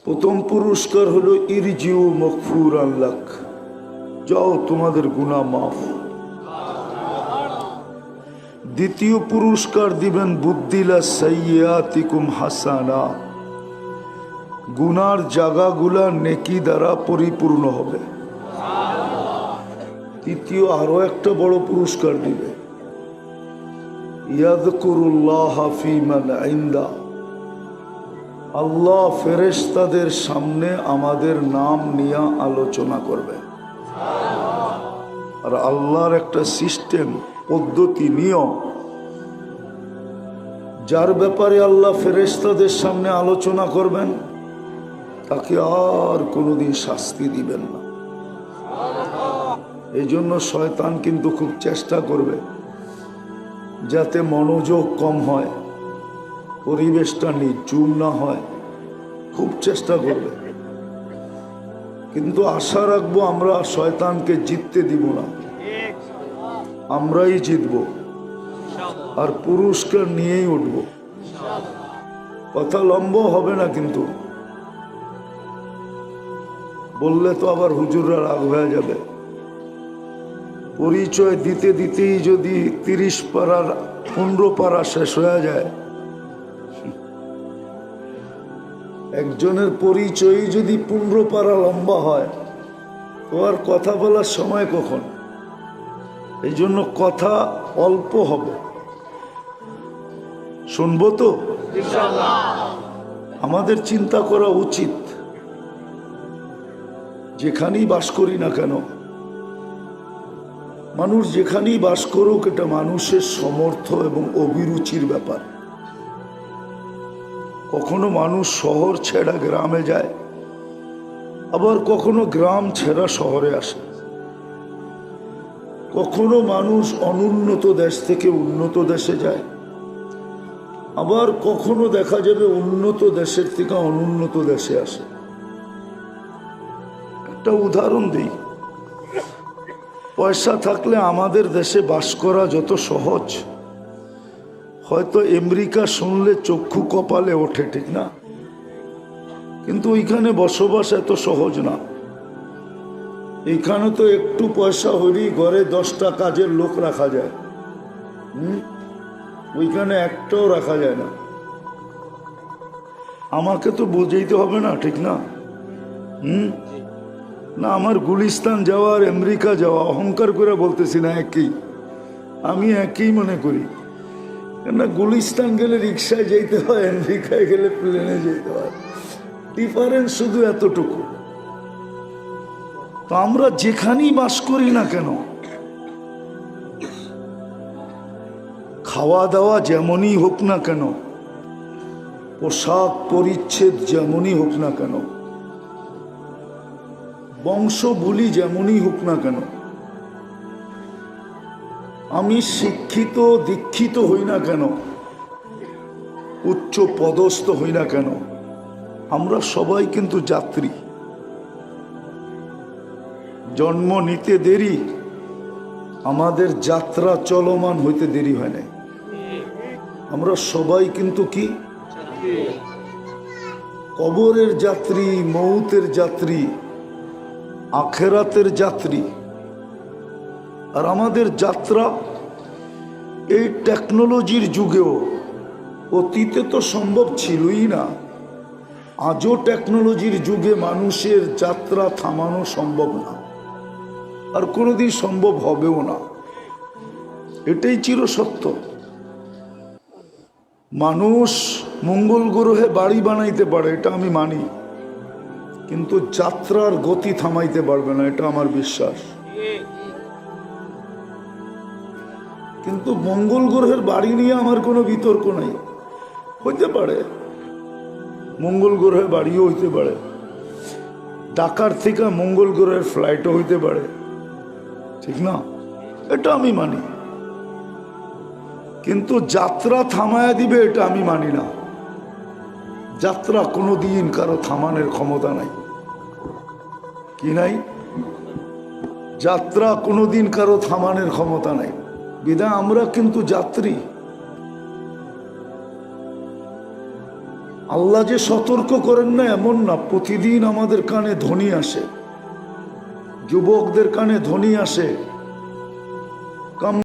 প্রথম পুরস্কার হলো ইরজিউ মগফুরান লাক, যাও তোমাদের গুনাহ মাফ। দ্বিতীয় পুরস্কার দিবেন বুদ্দিলা সাইয়্যাতিকুম হাসানা, গুনার জায়গাগুলা নেকি দ্বারা পরিপূর্ণ হবে। তৃতীয় আরো একটা বড় পুরস্কার দিবে, ইয়াযকুরুল্লাহ ফী মান ইনদা, আল্লাহ ফেরেশতাদের সামনে আমাদের নাম নিয়ে আলোচনা করবে। আর আল্লাহর একটা সিস্টেম, পদ্ধতি, নিয়ম, যার ব্যাপারে আল্লাহ ফেরেশতাদের সামনে আলোচনা করবেন তাকে আর কোনোদিন শাস্তি দিবেন না। এই জন্য শয়তান কিন্তু খুব চেষ্টা করবে যাতে মনোযোগ কম হয়, পরিবেশটা নির্জুম না হয়, খুব চেষ্টা করবে। কিন্তু আশা রাখবো আমরা শয়তানকে জিততে দিব না, আমরাই জিতব আর পুরস্কার নিয়েই উঠব। কথা লম্বা হবে না, কিন্তু বললে তো আবার হুজুররা রাগ হয়ে যাবে। পরিচয় দিতে দিতেই যদি 30 পারার 15 পারা শেষ হয়ে যায়, একজনের পরিচয় যদি 15 পারা লম্বা হয় তো আর কথা বলার সময় কখন? এই জন্য কথা অল্প হবে, শুনবো তো ইনশাআল্লাহ। আমাদের চিন্তা করা উচিত, যেখানেই বাস করি না কেন, মানুষ যেখানেই বাস করুক, এটা মানুষের সমর্থ এবং অভিরুচির ব্যাপার। কখনো মানুষ শহর ছেড়া গ্রামে যায়, আবার কখনো গ্রাম ছেড়া শহরে আসে। কখনো মানুষ অনুন্নত দেশ থেকে উন্নত দেশে যায়, আবার কখনো দেখা যাবে উন্নত দেশের থেকে অনুন্নত দেশে আসে। একটা উদাহরণ দিই, পয়সা থাকলে আমাদের দেশে বাস করা যত সহজ, হয়তো আমেরিকা শুনলে চক্ষু কপালে ওঠে, ঠিক না? কিন্তু ওইখানে বসবাস এত সহজ না। এইখানে তো একটু পয়সা হলেই ঘরে 10টা কাজের লোক রাখা যায়, ওইখানে একটাও রাখা যায় না। আমাকে তো বুঝাইতে হবে না, ঠিক না? না, আমার গুলিস্তান যাওয়া আর আমেরিকা যাওয়া, অহংকার করে বলতেছি না, একই। আমি একই মনে করি। কেননা গুলিস্তান গেলে রিক্সায় যেতে হয়, আমেরিকায় গেলে প্লেনে যেতে হয়। ডিফারেন্স শুধু এতটুকু। তো আমরা যেখানেই বাস করি না কেন, খাওয়া দাওয়া যেমনই হোক না কেন, পোশাক পরিচ্ছেদ যেমনই হোক না কেন, বংশ বলি যেমনই হোক না কেন, আমি শিক্ষিত দীক্ষিত হই না কেন, উচ্চ পদস্থ হই না কেন, আমরা সবাই কিন্তু যাত্রী। জন্ম নিতে দেরি, আমাদের যাত্রা চলমান হইতে দেরি হয় না। আমরা সবাই কিন্তু কি কবরের যাত্রী, মৌতের যাত্রী, আখেরাতের যাত্রী। আর আমাদের যাত্রা এই টেকনোলজির যুগেও, অতীতে তো সম্ভব ছিলই না, আজও টেকনোলজির যুগে মানুষের যাত্রা থামানো সম্ভব না, আর কোনোদিন সম্ভব হবেও না। এটাই চিরসত্য। মানুষ মঙ্গল গ্রহে বাড়ি বানাইতে পারে, এটা আমি মানি, কিন্তু যাত্রার গতি থামাইতে পারবে না, এটা আমার বিশ্বাস। কিন্তু মঙ্গল গ্রহের বাড়ি নিয়ে আমার কোনো বিতর্ক নাই। হইতে পারে মঙ্গল গ্রহে বাড়িও হইতে পারে, ঢাকার থেকে মঙ্গল গ্রহের ফ্লাইটও হইতে পারে, ঠিক না? এটা আমি মানি। কিন্তু যাত্রা থামায়া দিবে এটা আমি মানি না। যাত্রা কোনোদিন কারো থামানোর ক্ষমতা নাই। কি নাই? যাত্রা কোনোদিন কারো থামানোর ক্ষমতা নাই। বিধায় আমরা কিন্তু যাত্রী। আল্লাহ যে সতর্ক করেন না এমন না, প্রতিদিন আমাদের কানে ধ্বনি আসে, যুবকদের কানে ধ্বনি আসে,